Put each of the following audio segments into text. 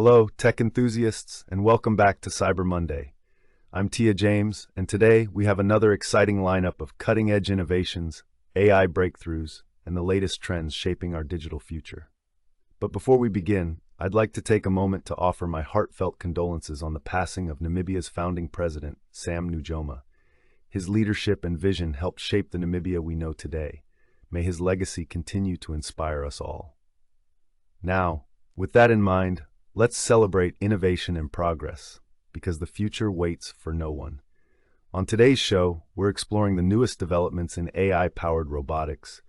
Hello, tech enthusiasts, and welcome back to Cyber Monday. I'm Tia James, and today we have another exciting lineup of cutting-edge innovations, AI breakthroughs, and the latest trends shaping our digital future. But before we begin, I'd like to take a moment to offer my heartfelt condolences on the passing of Namibia's founding president, Sam Nujoma. His leadership and vision helped shape the Namibia we know today. May his legacy continue to inspire us all. Now, with that in mind, let's celebrate innovation and progress, because the future waits for no one. On today's show, we're exploring the newest developments in AI-powered robotics,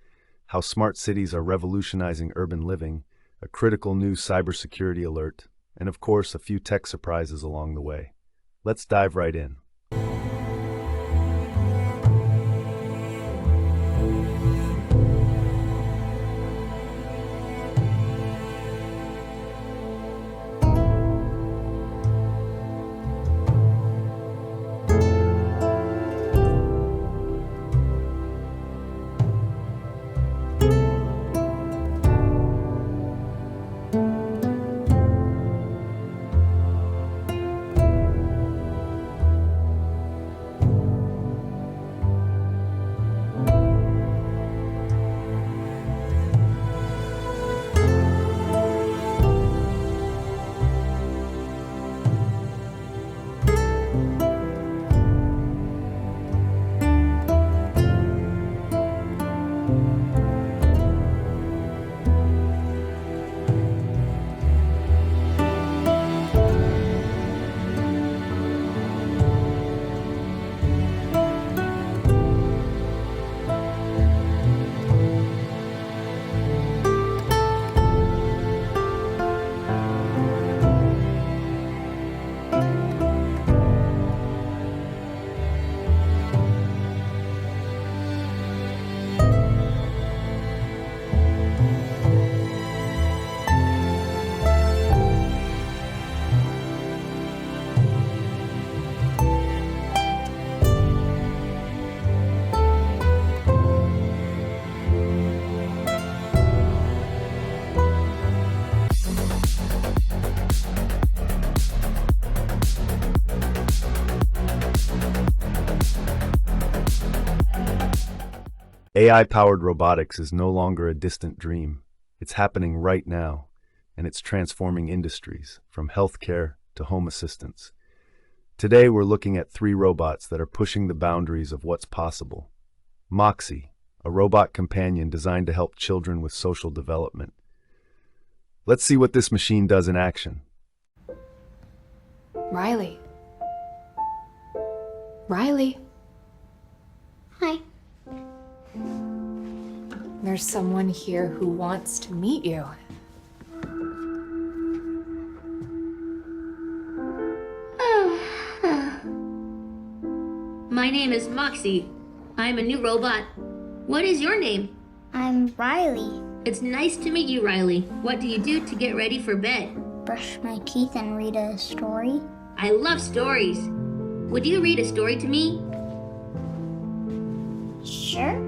how smart cities are revolutionizing urban living, a critical new cybersecurity alert, and of course, a few tech surprises along the way. Let's dive right in. AI-powered robotics is no longer a distant dream. It's happening right now, and it's transforming industries, from healthcare to home assistance. Today, we're looking at 3 robots that are pushing the boundaries of what's possible. Moxie, a robot companion designed to help children with social development. Let's see what this machine does in action. Riley. Riley. Hi. There's someone here who wants to meet you. My name is Moxie. I'm a new robot. What is your name? I'm Riley. It's nice to meet you, Riley. What do you do to get ready for bed? Brush my teeth and read a story. I love stories. Would you read a story to me? Sure.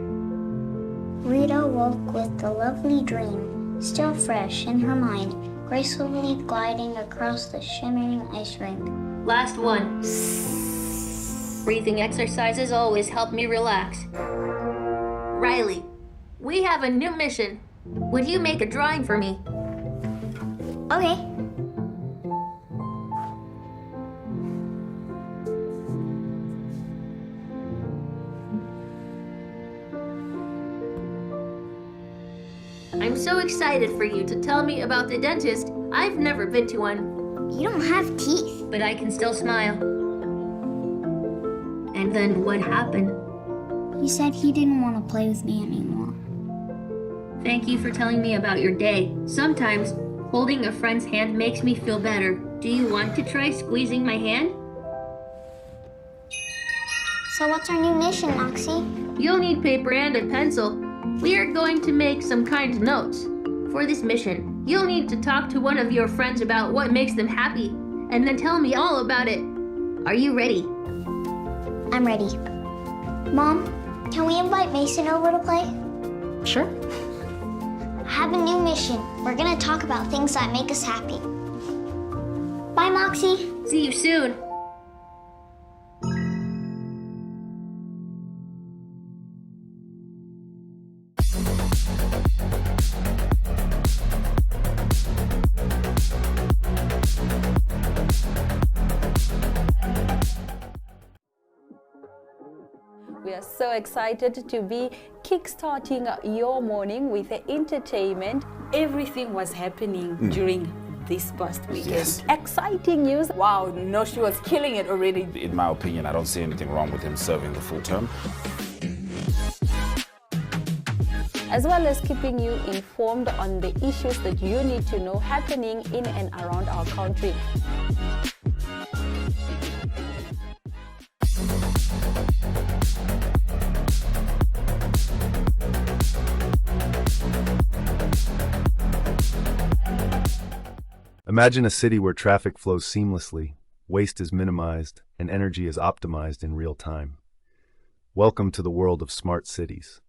Rita woke with a lovely dream, still fresh in her mind, gracefully gliding across the shimmering ice rink. Last one. Breathing exercises always help me relax. Riley, we have a new mission. Would you make a drawing for me? Okay. I'm so excited for you to tell me about the dentist. I've never been to one. You don't have teeth. But I can still smile. And then what happened? He said he didn't want to play with me anymore. Thank you for telling me about your day. Sometimes, holding a friend's hand makes me feel better. Do you want to try squeezing my hand? So what's our new mission, Moxie? You'll need paper and a pencil. We are going to make some kind of notes. For this mission, you'll need to talk to one of your friends about what makes them happy, and then tell me all about it. Are you ready? I'm ready. Mom, can we invite Mason over to play? Sure. I have a new mission. We're gonna talk about things that make us happy. Moxie. See you soon. We are so excited to be kickstarting your morning with entertainment. Everything was happening during this past weekend. Yes. Exciting news. Wow, no, she was killing it already. In my opinion, I don't see anything wrong with him serving the full term. As well as keeping you informed on the issues that you need to know happening in and around our country. Imagine a city where traffic flows seamlessly, waste is minimized, and energy is optimized in real time. Welcome to the world of smart cities.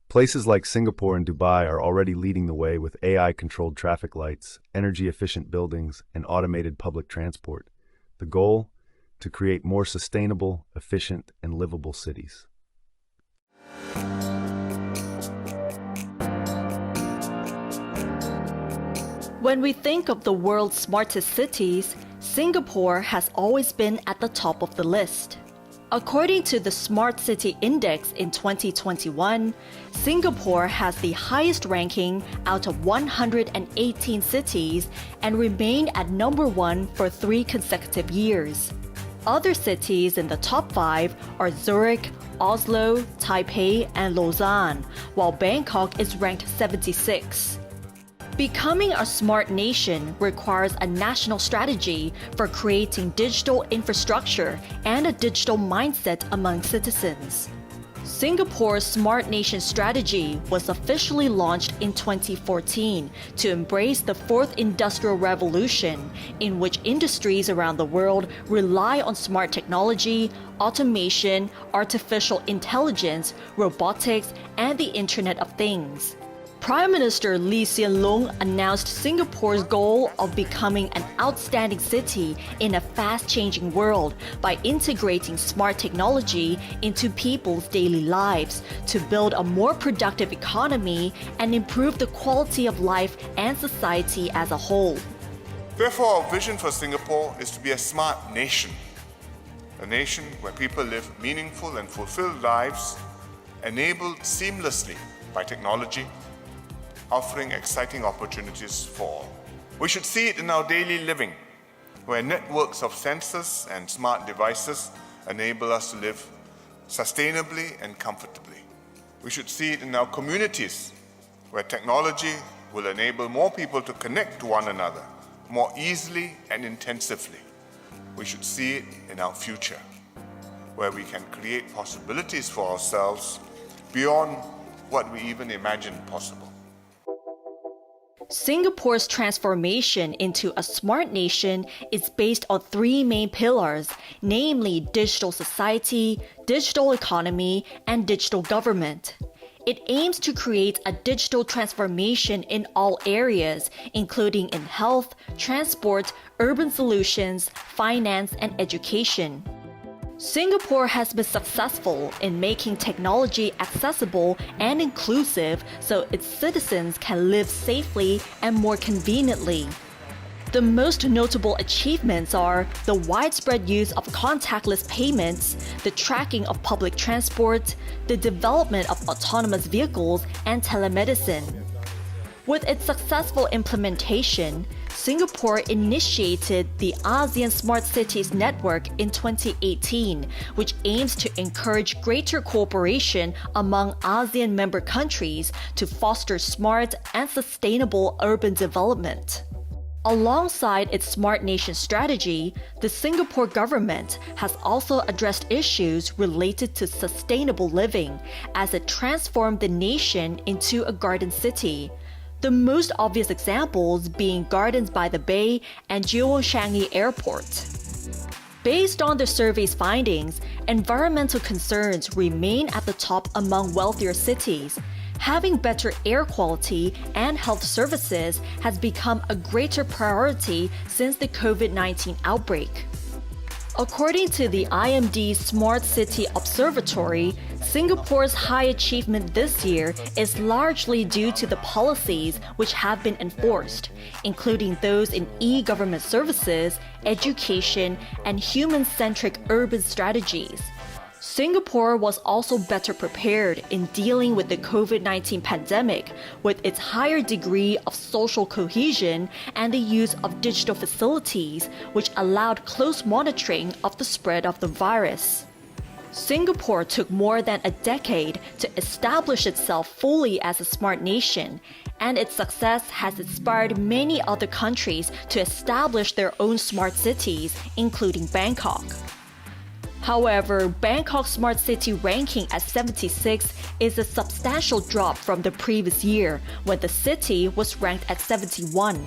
Places like Singapore and Dubai are already leading the way with AI-controlled traffic lights, energy-efficient buildings, and automated public transport. The goal? To create more sustainable, efficient, and livable cities. When we think of the world's smartest cities, Singapore has always been at the top of the list. According to the Smart City Index in 2021, Singapore has the highest ranking out of 118 cities and remained at number 1 for 3 consecutive years. Other cities in the top 5 are Zurich, Oslo, Taipei, and Lausanne, while Bangkok is ranked 76. Becoming a smart nation requires a national strategy for creating digital infrastructure and a digital mindset among citizens. Singapore's Smart Nation strategy was officially launched in 2014 to embrace the fourth industrial revolution, in which industries around the world rely on smart technology, automation, artificial intelligence, robotics, and the Internet of Things. Prime Minister Lee Hsien Loong announced Singapore's goal of becoming an outstanding city in a fast-changing world by integrating smart technology into people's daily lives to build a more productive economy and improve the quality of life and society as a whole. Therefore, our vision for Singapore is to be a smart nation. A nation where people live meaningful and fulfilled lives, enabled seamlessly by technology, offering exciting opportunities for all. We should see it in our daily living, where networks of sensors and smart devices enable us to live sustainably and comfortably. We should see it in our communities, where technology will enable more people to connect to one another more easily and intensively. We should see it in our future, where we can create possibilities for ourselves beyond what we even imagined possible. Singapore's transformation into a smart nation is based on 3 main pillars, namely digital society, digital economy, and digital government. It aims to create a digital transformation in all areas, including in health, transport, urban solutions, finance, and education. Singapore has been successful in making technology accessible and inclusive so its citizens can live safely and more conveniently. The most notable achievements are the widespread use of contactless payments, the tracking of public transport, the development of autonomous vehicles, and telemedicine. With its successful implementation, Singapore initiated the ASEAN Smart Cities Network in 2018, which aims to encourage greater cooperation among ASEAN member countries to foster smart and sustainable urban development. Alongside its Smart Nation strategy, the Singapore government has also addressed issues related to sustainable living as it transformed the nation into a garden city. The most obvious examples being Gardens by the Bay and Jewel Changi Airport. Based on the survey's findings, environmental concerns remain at the top among wealthier cities. having better air quality and health services has become a greater priority since the COVID-19 outbreak. According to the IMD Smart City Observatory, Singapore's high achievement this year is largely due to the policies which have been enforced, including those in e-government services, education, and human-centric urban strategies. Singapore was also better prepared in dealing with the COVID-19 pandemic with its higher degree of social cohesion and the use of digital facilities, which allowed close monitoring of the spread of the virus. Singapore took more than a decade to establish itself fully as a smart nation, and its success has inspired many other countries to establish their own smart cities, including Bangkok. However, Bangkok's smart city ranking at 76 is a substantial drop from the previous year, when the city was ranked at 71.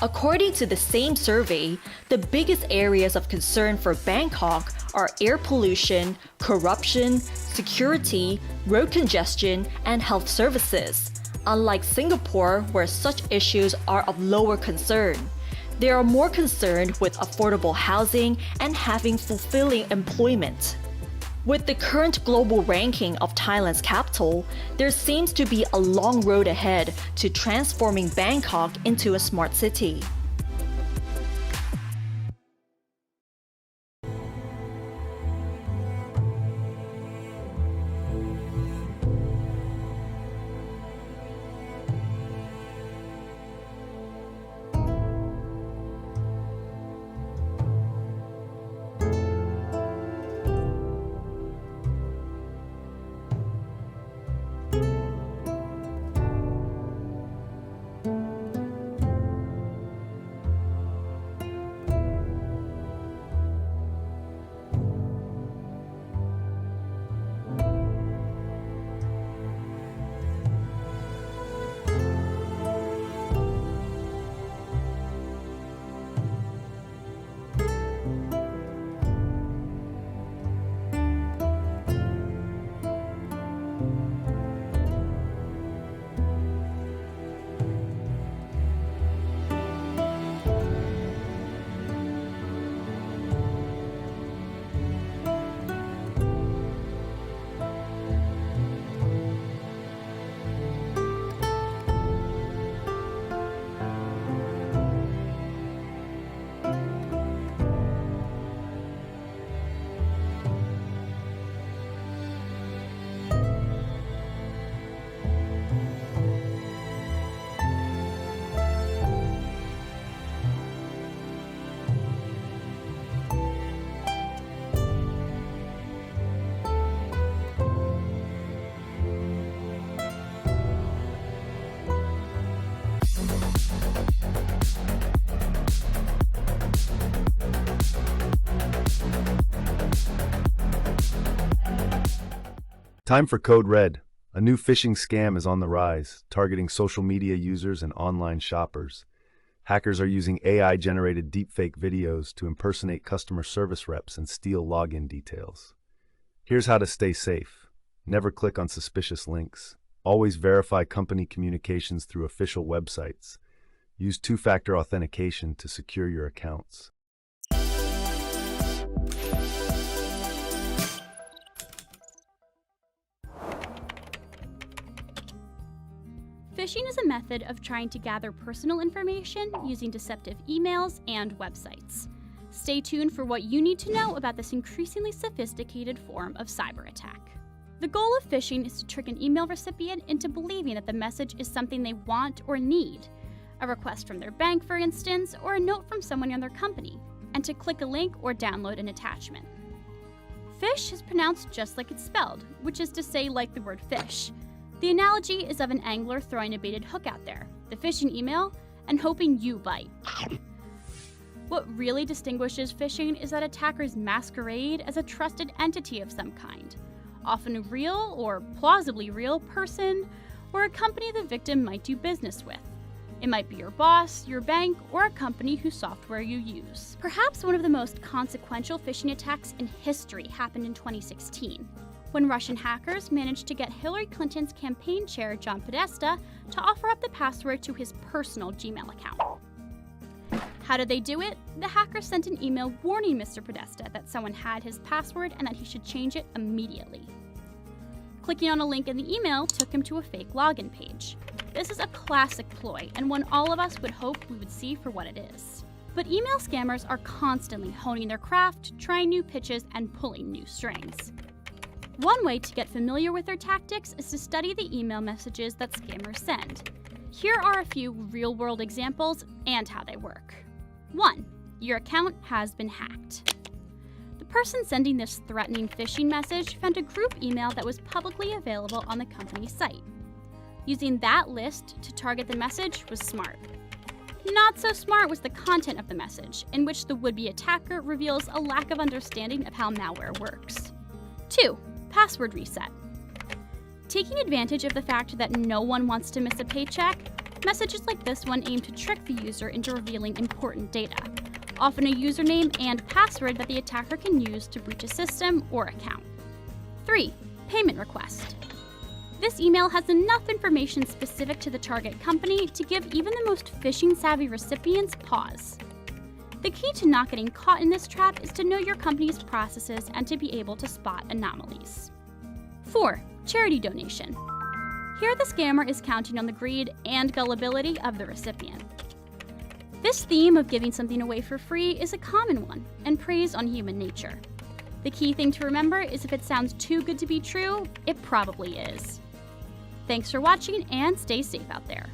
According to the same survey, the biggest areas of concern for Bangkok are air pollution, corruption, security, road congestion, and health services, unlike Singapore, where such issues are of lower concern. They are more concerned with affordable housing and having fulfilling employment. With the current global ranking of Thailand's capital, there seems to be a long road ahead to transforming Bangkok into a smart city. Time for Code Red. A new phishing scam is on the rise, targeting social media users and online shoppers. Hackers are using AI-generated deepfake videos to impersonate customer service reps and steal login details. Here's how to stay safe. Never click on suspicious links. Always verify company communications through official websites. Use two-factor authentication to secure your accounts. Phishing is a method of trying to gather personal information using deceptive emails and websites. Stay tuned for what you need to know about this increasingly sophisticated form of cyber attack. The goal of phishing is to trick an email recipient into believing that the message is something they want or need, a request from their bank, for instance, or a note from someone in their company, and to click a link or download an attachment. Fish is pronounced just like it's spelled, which is to say like the word fish. The analogy is of an angler throwing a baited hook out there, the phishing email, and hoping you bite. What really distinguishes phishing is that attackers masquerade as a trusted entity of some kind, often a real or plausibly real person or a company the victim might do business with. It might be your boss, your bank, or a company whose software you use. Perhaps one of the most consequential phishing attacks in history happened in 2016. when Russian hackers managed to get Hillary Clinton's campaign chair, John Podesta, to offer up the password to his personal Gmail account. How did they do it? The hackers sent an email warning Mr. Podesta that someone had his password and that he should change it immediately. Clicking on a link in the email took him to a fake login page. This is a classic ploy, and one all of us would hope we would see for what it is. But email scammers are constantly honing their craft, trying new pitches, and pulling new strings. One way to get familiar with their tactics is to study the email messages that scammers send. Here are a few real-world examples and how they work. 1. Your account has been hacked. The person sending this threatening phishing message found a group email that was publicly available on the company's site. Using that list to target the message was smart. Not so smart was the content of the message, in which the would-be attacker reveals a lack of understanding of how malware works. 2. Password reset. Taking advantage of the fact that no one wants to miss a paycheck, messages like this one aim to trick the user into revealing important data, often a username and password that the attacker can use to breach a system or account. 3. Payment request. This email has enough information specific to the target company to give even the most phishing-savvy recipients pause. The key to not getting caught in this trap is to know your company's processes and to be able to spot anomalies. 4. Charity donation. Here the scammer is counting on the greed and gullibility of the recipient. This theme of giving something away for free is a common one and preys on human nature. The key thing to remember is if it sounds too good to be true, it probably is. Thanks for watching and stay safe out there.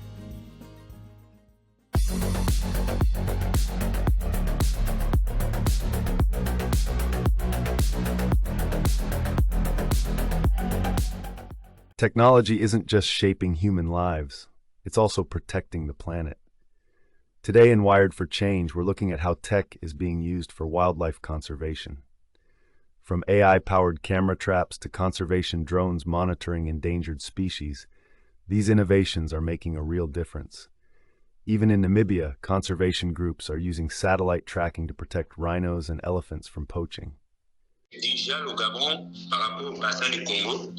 Technology isn't just shaping human lives, it's also protecting the planet. Today in Wired for Change, we're looking at how tech is being used for wildlife conservation. From AI-powered camera traps to conservation drones monitoring endangered species, these innovations are making a real difference. Even in Namibia, conservation groups are using satellite tracking to protect rhinos and elephants from poaching. Déjà, le Gabon, par rapport au bassin du Congo,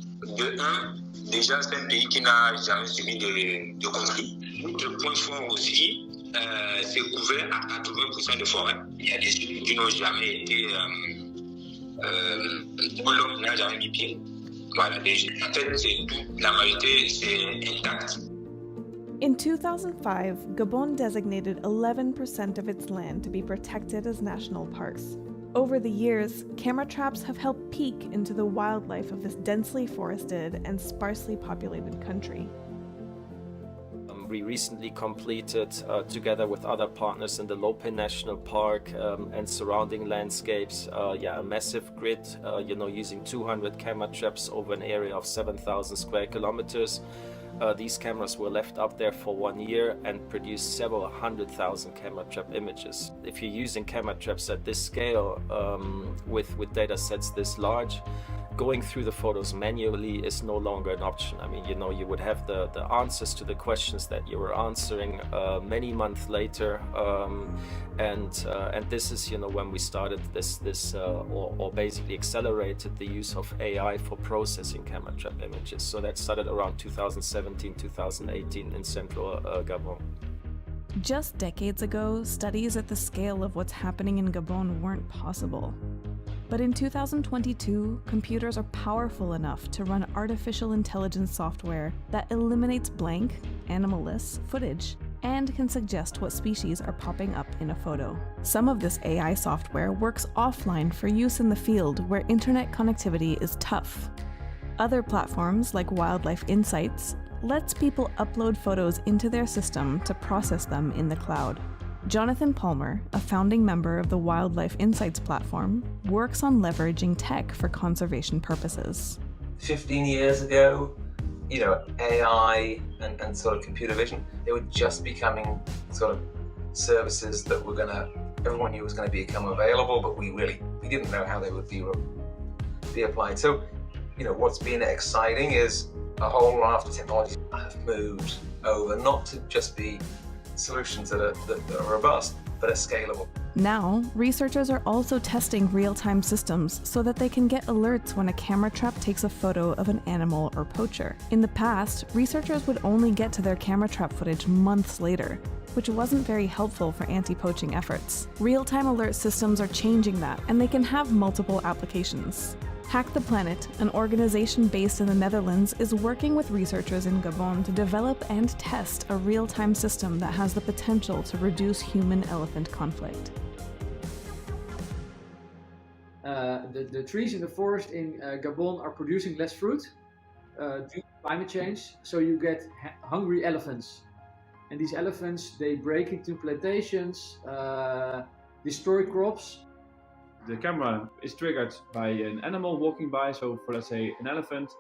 déjà c'est un pays qui n'a jamais subi de conflit. Notre point fort aussi, c'est couvert à 80% de forêt. Il y a des zones qui n'ont jamais été, où l'homme n'a jamais mis pied. Voilà, déjà, en fait, c'est tout, la majorité, c'est intact. In 2005, Gabon designated 11% of its land to be protected as national parks. Over the years, camera traps have helped peek into the wildlife of this densely forested and sparsely populated country. We recently completed, together with other partners in the Lope National Park and surrounding landscapes, a massive grid, using 200 camera traps over an area of 7,000 square kilometers. These cameras were left up there for 1 year and produced several 100,000 camera trap images. If you're using camera traps at this scale, with data sets this large, going through the photos manually is no longer an option. I mean, you would have the answers to the questions that you were answering many months later, and this is when we started this or basically accelerated the use of AI for processing camera trap images. So that started around 2017, 2018 in central Gabon. Just decades ago, studies at the scale of what's happening in Gabon weren't possible. But in 2022, computers are powerful enough to run artificial intelligence software that eliminates blank, animal-less footage and can suggest what species are popping up in a photo. Some of this AI software works offline for use in the field where internet connectivity is tough. Other platforms like Wildlife Insights lets people upload photos into their system to process them in the cloud. Jonathan Palmer, a founding member of the Wildlife Insights platform, works on leveraging tech for conservation purposes. 15 years ago, AI and sort of computer vision, they were just becoming sort of services that everyone knew was going to become available, but we didn't know how they would be applied. So, what's been exciting is a whole raft of technologies have moved over, not to just be solutions that are robust, but are scalable. Now, researchers are also testing real-time systems so that they can get alerts when a camera trap takes a photo of an animal or poacher. In the past, researchers would only get to their camera trap footage months later, which wasn't very helpful for anti-poaching efforts. Real-time alert systems are changing that, and they can have multiple applications. Hack the Planet, an organization based in the Netherlands, is working with researchers in Gabon to develop and test a real-time system that has the potential to reduce human-elephant conflict. The trees in the forest in Gabon are producing less fruit due to climate change, so you get hungry elephants. And these elephants, they break into plantations, destroy crops. The camera is triggered by an animal walking by, so for, let's say, an elephant,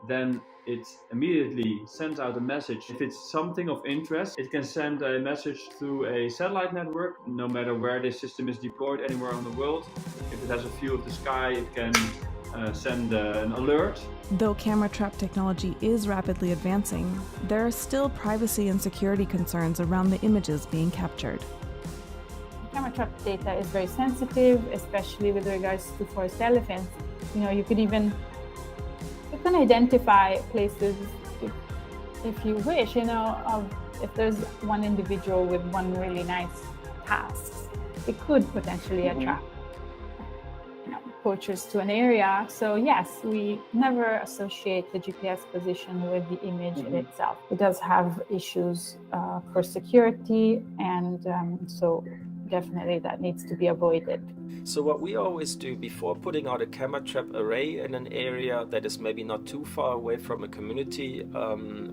then it immediately sends out a message. If it's something of interest, it can send a message through a satellite network, no matter where this system is deployed anywhere on the world. If it has a view of the sky, it can send an alert. Though camera trap technology is rapidly advancing, there are still privacy and security concerns around the images being captured. Camera trap data is very sensitive, especially with regards to forest elephants. You know, you can identify places if you wish, if there's one individual with one really nice task, it could potentially attract poachers to an area. So yes, we never associate the GPS position with the image in itself. It does have issues for security, and so definitely that needs to be avoided. So what we always do before putting out a camera trap array in an area that is maybe not too far away from a community,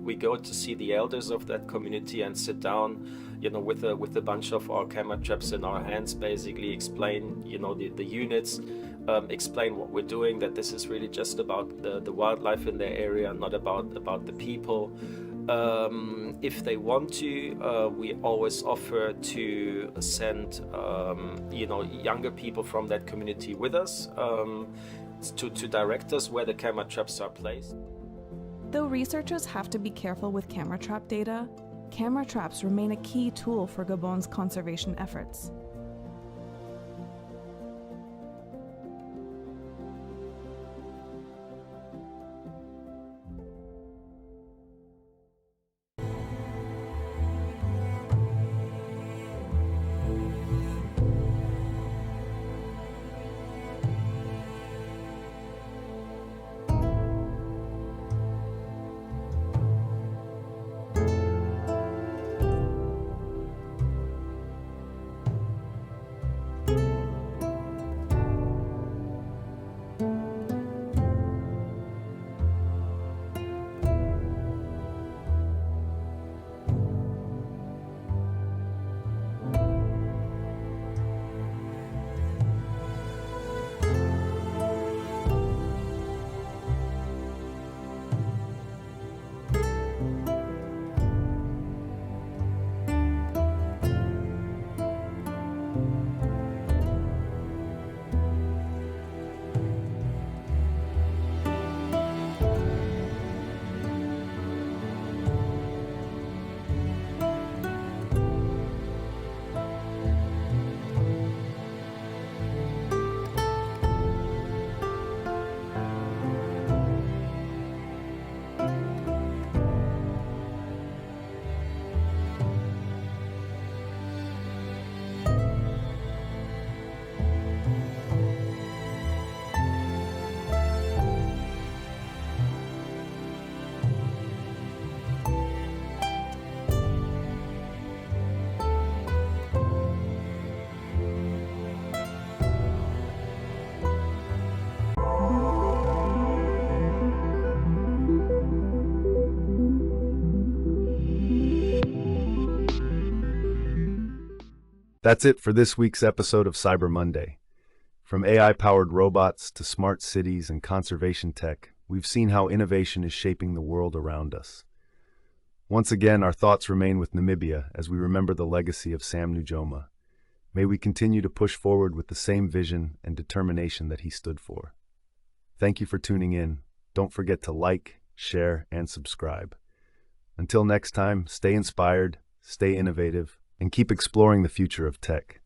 we go to see the elders of that community and sit down, with a bunch of our camera traps in our hands, basically explain, the units, explain what we're doing, that this is really just about the wildlife in their area, not about the people. If they want to, we always offer to send, younger people from that community with us to direct us where the camera traps are placed. Though researchers have to be careful with camera trap data, camera traps remain a key tool for Gabon's conservation efforts. That's it for this week's episode of Cyber Monday. From AI-powered robots to smart cities and conservation tech, we've seen how innovation is shaping the world around us. Once again, our thoughts remain with Namibia as we remember the legacy of Sam Nujoma. May we continue to push forward with the same vision and determination that he stood for. Thank you for tuning in. Don't forget to like, share, and subscribe. Until next time, stay inspired, stay innovative, and keep exploring the future of tech.